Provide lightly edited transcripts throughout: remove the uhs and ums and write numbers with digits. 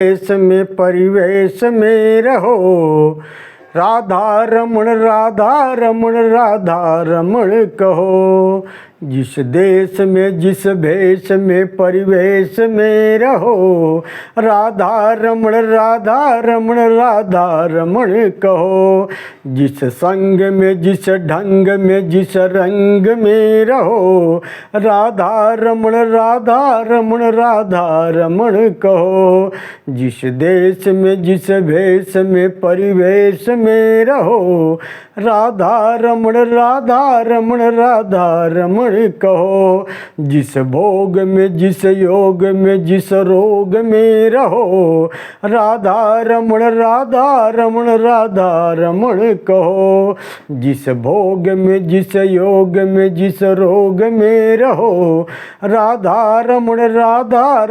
देश में परिवेश में रहो, राधा रमण राधा रमण राधा रमण कहो। जिस देश में जिस भेष में परिवेश में रहो, राधा रमण राधा रमण कहो। जिस संग में जिस ढंग में जिस रंग में रहो, राधा रमण राधा रमण कहो। जिस देश में जिस भेष में परिवेश में रहो, राधा रमण राधा रमण कहो। जिस भोग में जिस योग में जिस रोग में रहो, राधा रमण राधा रमण कहो। जिस भोग में जिस योग में जिस रोग में रहो, राधा रमण राधा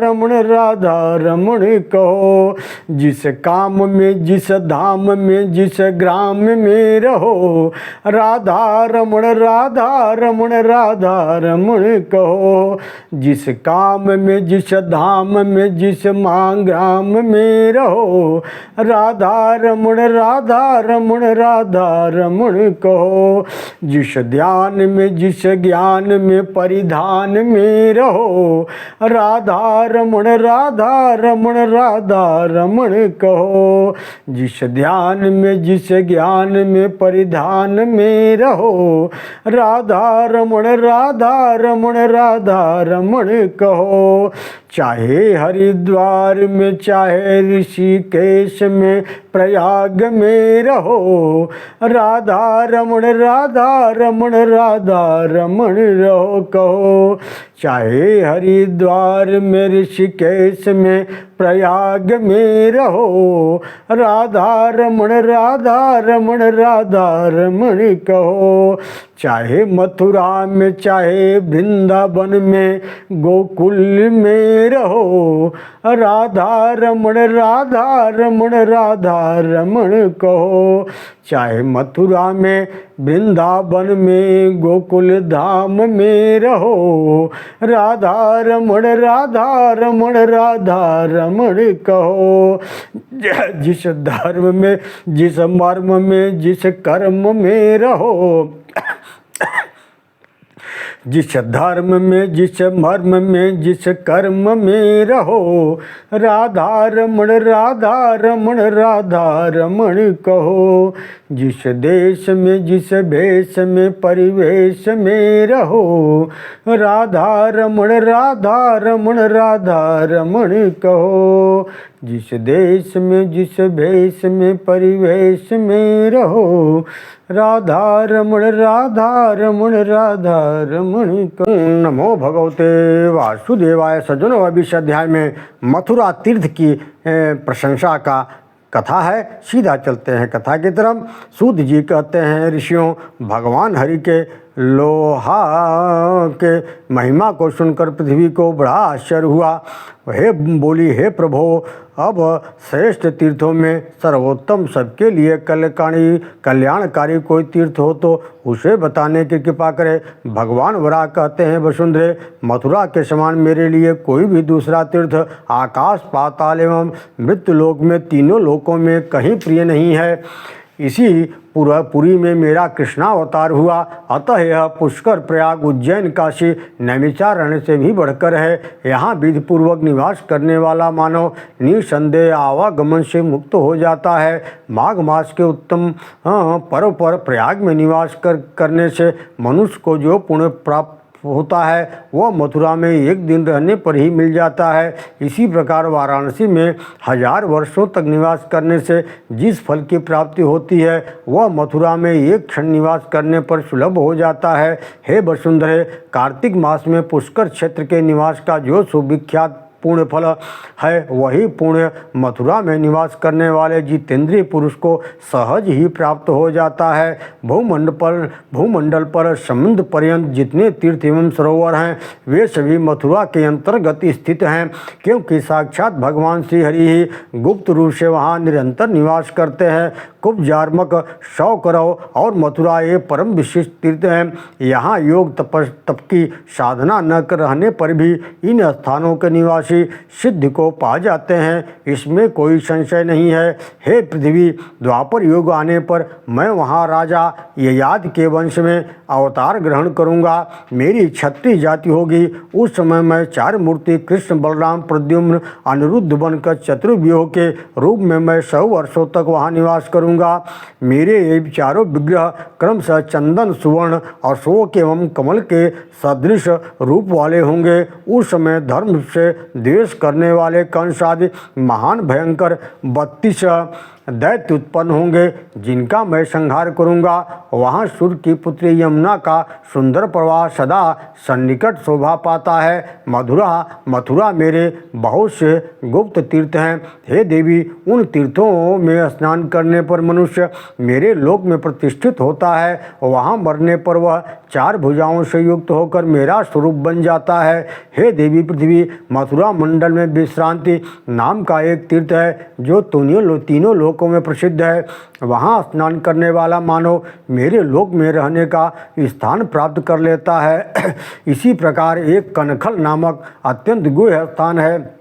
रमण कहो। जिस काम में जिस धाम में जिस ग्राम में रहो, राधा रमण राधा रमण कहो। जिस काम में जिस धाम में जिस ग्राम में रहो, राधा रमण राधा रमण कहो। जिस ध्यान में जिस ज्ञान में परिधान में रहो, राधा रमण राधा रमण कहो। जिस ध्यान में जिस ज्ञान में परिधान में रहो, राधा रमण राधा रमण कहो। चाहे हरिद्वार में चाहे ऋषिकेश में प्रयाग में रहो, राधा रमण रमण रहो कहो। चाहे हरिद्वार में ऋषिकेश में प्रयाग में रहो, राधा रमण रमण कहो। चाहे मथुरा में चाहे वृंदावन में गोकुल में रहो, राधा रमण रमण कहो। चाहे मथुरा में वृंदावन में गोकुल धाम में रहो, राधा रमण रमण कहो। जिस धर्म में जिस मर्म में जिस कर्म में रहो, जिस धर्म में जिस मर्म में जिस कर्म में रहो, राधा रमण रमण कहो। जिस देश में जिस भेष में परिवेश में रहो, राधा रमण राधा रमण कहो। जिस देश में जिस भेष में परिवेश में रहो, राधा रमण राधा रमण कहो। नमो भगवते वासुदेवाय। सज्जनों, अभी इस अध्याय में मथुरा तीर्थ की प्रशंसा का कथा है। सीधा चलते हैं कथा की तरफ। सूत जी कहते हैं, ऋषियों, भगवान हरि के लोहा के महिमा को सुनकर पृथ्वी को बड़ा आश्चर्य हुआ। हे बोली, हे प्रभो, अब श्रेष्ठ तीर्थों में सर्वोत्तम सबके लिए कल्याणकारी कोई तीर्थ हो तो उसे बताने की कृपा करे। भगवान वराह कहते हैं, वसुंधरे, मथुरा के समान मेरे लिए कोई भी दूसरा तीर्थ आकाश पाताल एवं मृत्युलोक में तीनों लोकों में कहीं प्रिय नहीं है। इसी पुरी में मेरा कृष्णावतार हुआ, अतः यह पुष्कर प्रयाग उज्जैन काशी नैमिषारण्य से भी बढ़कर है। यहाँ विधि पूर्वक निवास करने वाला मानव निसंदेह आवागमन से मुक्त हो जाता है। माघ मास के उत्तम पर्व पर प्रयाग में निवास करने से मनुष्य को जो पुण्य प्राप्त होता है वह मथुरा में एक दिन रहने पर ही मिल जाता है। इसी प्रकार वाराणसी में 1000 वर्षों तक निवास करने से जिस फल की प्राप्ति होती है वह मथुरा में एक क्षण निवास करने पर सुलभ हो जाता है। हे वसुंधरे, कार्तिक मास में पुष्कर क्षेत्र के निवास का जो सुविख्यात पुण्य फल है वही पुण्य मथुरा में निवास करने वाले जितेंद्रिय पुरुष को सहज ही प्राप्त हो जाता है। भूमंडल पर समुद्र पर्यंत जितने तीर्थ एवं सरोवर हैं वे सभी मथुरा के अंतर्गत स्थित हैं, क्योंकि साक्षात भगवान श्री हरि ही गुप्त रूप से वहाँ निरंतर निवास करते हैं। कुब्जार्मक, शौकरव और मथुरा ये परम विशिष्ट तीर्थ हैं। यहाँ योग तप की साधना न कर रहने पर भी इन स्थानों के निवासी सिद्धि को पा जाते हैं, इसमें कोई संशय नहीं है। हे पृथ्वी, द्वापर युग आने पर मैं वहाँ राजा ययाति के वंश में अवतार ग्रहण करूँगा। मेरी क्षत्रिय जाति होगी। उस समय मैं 4 मूर्ति कृष्ण, बलराम, प्रद्युम्न, अनिरुद्ध बनकर चतुर्व्यूह के रूप में मैं 100 वर्षों तक वहाँ निवास करूँगा। मेरे ये चारों विग्रह क्रमशः चंदन, सुवर्ण और शोक एवं कमल के सदृश रूप वाले होंगे। उस समय धर्म से द्वेष करने वाले कंस आदि महान भयंकर 32 दैत्य उत्पन्न होंगे, जिनका मैं संहार करूंगा। वहाँ सूर्य की पुत्री यमुना का सुंदर प्रवाह सदा सन्निकट शोभा पाता है। मथुरा मेरे बहुत से गुप्त तीर्थ हैं। हे देवी, उन तीर्थों में स्नान करने पर मनुष्य मेरे लोक में प्रतिष्ठित होता है। वहाँ मरने पर वह 4 भुजाओं से युक्त होकर मेरा स्वरूप बन जाता है। हे देवी पृथ्वी, मथुरा मंडल में विश्रांति नाम का एक तीर्थ है, जो तीनों लोकों में प्रसिद्ध है। वहाँ स्नान करने वाला मानव मेरे लोक में रहने का स्थान प्राप्त कर लेता है। इसी प्रकार एक कनखल नामक अत्यंत गुह्य स्थान है,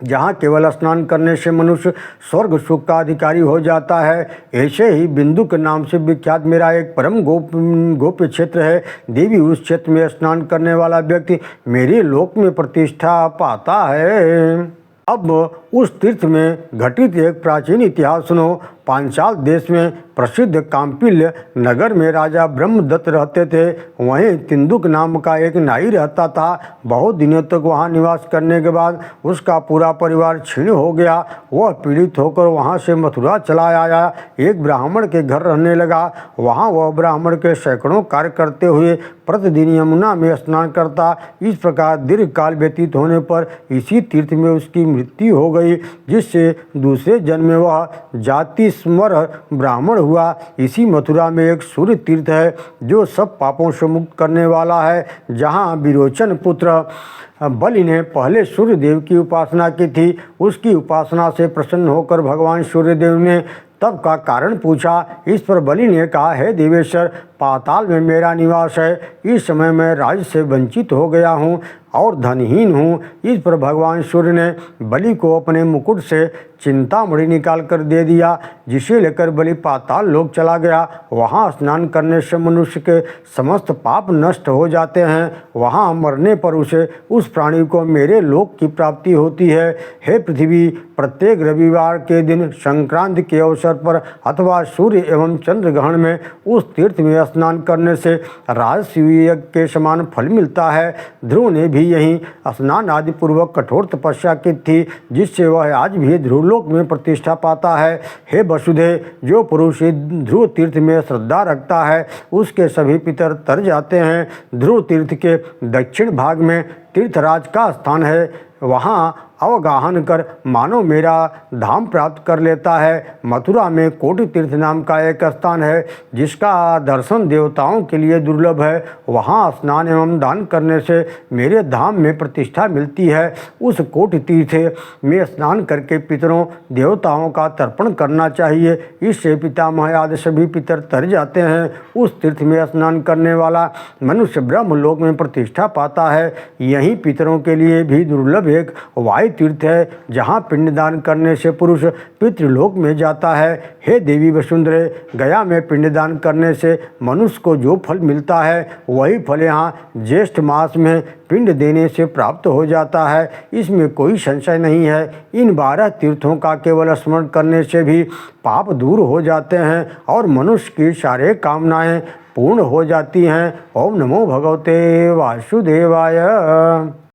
जहाँ केवल स्नान करने से मनुष्य स्वर्ग सुख का अधिकारी हो जाता है। ऐसे ही बिंदु के नाम से विख्यात मेरा एक परम गोप्य क्षेत्र है। देवी, उस क्षेत्र में स्नान करने वाला व्यक्ति मेरे लोक में प्रतिष्ठा पाता है। अब उस तीर्थ में घटित एक प्राचीन इतिहास सुनो। पांचाल देश में प्रसिद्ध कांपिल्य नगर में राजा ब्रह्मदत्त रहते थे। वहीं तिंदुक नाम का एक नाई रहता था। बहुत दिनों तक वहां निवास करने के बाद उसका पूरा परिवार क्षीण हो गया। वह पीड़ित होकर वहां से मथुरा चला आया, एक ब्राह्मण के घर रहने लगा। वहां वह ब्राह्मण के सैकड़ों कार्य करते हुए प्रतिदिन यमुना में स्नान करता। इस प्रकार दीर्घ काल व्यतीत होने पर इसी तीर्थ में उसकी मृत्यु हो गई, जिससे दूसरे जन्म में वह जाति स्मर ब्राह्मण हुआ। इसी मथुरा में एक सूर्य तीर्थ है, जो सब पापों से मुक्त करने वाला है, जहाँ विरोचन पुत्र बलि ने पहले सूर्यदेव की उपासना की थी। उसकी उपासना से प्रसन्न होकर भगवान सूर्यदेव ने तब का कारण पूछा। इस पर बलि ने कहा, हे देवेश्वर, पाताल में मेरा निवास है। इस समय मैं राज्य से वंचित हो गया हूँ और धनहीन हूँ। इस पर भगवान सूर्य ने बलि को अपने मुकुट से चिंतामणि निकाल कर दे दिया, जिसे लेकर बलि पाताल लोक चला गया। वहाँ स्नान करने से मनुष्य के समस्त पाप नष्ट हो जाते हैं। वहाँ मरने पर उसे उस प्राणी को मेरे लोक की प्राप्ति होती है। हे पृथ्वी, प्रत्येक रविवार के दिन संक्रांति के अवसर पर अथवा सूर्य एवं चंद्र ग्रहण में उस तीर्थ में स्नान करने से राजसूय यज्ञ के समान फल मिलता है। ध्रुव ने भी यही स्नान आदि पूर्वक कठोर तपस्या की थी, जिससे वह आज भी ध्रुवलोक में प्रतिष्ठा पाता है। हे वसुदेव, जो पुरुष ध्रुव तीर्थ में श्रद्धा रखता है, उसके सभी पितर तर जाते हैं। ध्रुव तीर्थ के दक्षिण भाग में तीर्थराज का स्थान है। वहाँ अवगाहन कर मानव मेरा धाम प्राप्त कर लेता है। मथुरा में कोटि तीर्थ नाम का एक स्थान है, जिसका दर्शन देवताओं के लिए दुर्लभ है। वहाँ स्नान एवं दान करने से मेरे धाम में प्रतिष्ठा मिलती है। उस कोटि तीर्थ में स्नान करके पितरों देवताओं का तर्पण करना चाहिए। इससे पितामह आदि सभी पितर तर जाते हैं। उस तीर्थ में स्नान करने वाला मनुष्य ब्रह्मलोक में प्रतिष्ठा पाता है। यही पितरों के लिए भी दुर्लभ एक वायु तीर्थ है, जहाँ पिंडदान करने से पुरुष पितृलोक में जाता है। हे देवी वसुंधरे, गया में पिंडदान करने से मनुष्य को जो फल मिलता है, वही फल यहाँ ज्येष्ठ मास में पिंड देने से प्राप्त हो जाता है। इसमें कोई संशय नहीं है। इन 12 तीर्थों का केवल स्मरण करने से भी पाप दूर हो जाते हैं और मनुष्य की सारे कामनाएं पूर्ण हो जाती हैं। ओम नमो भगवते वासुदेवाय।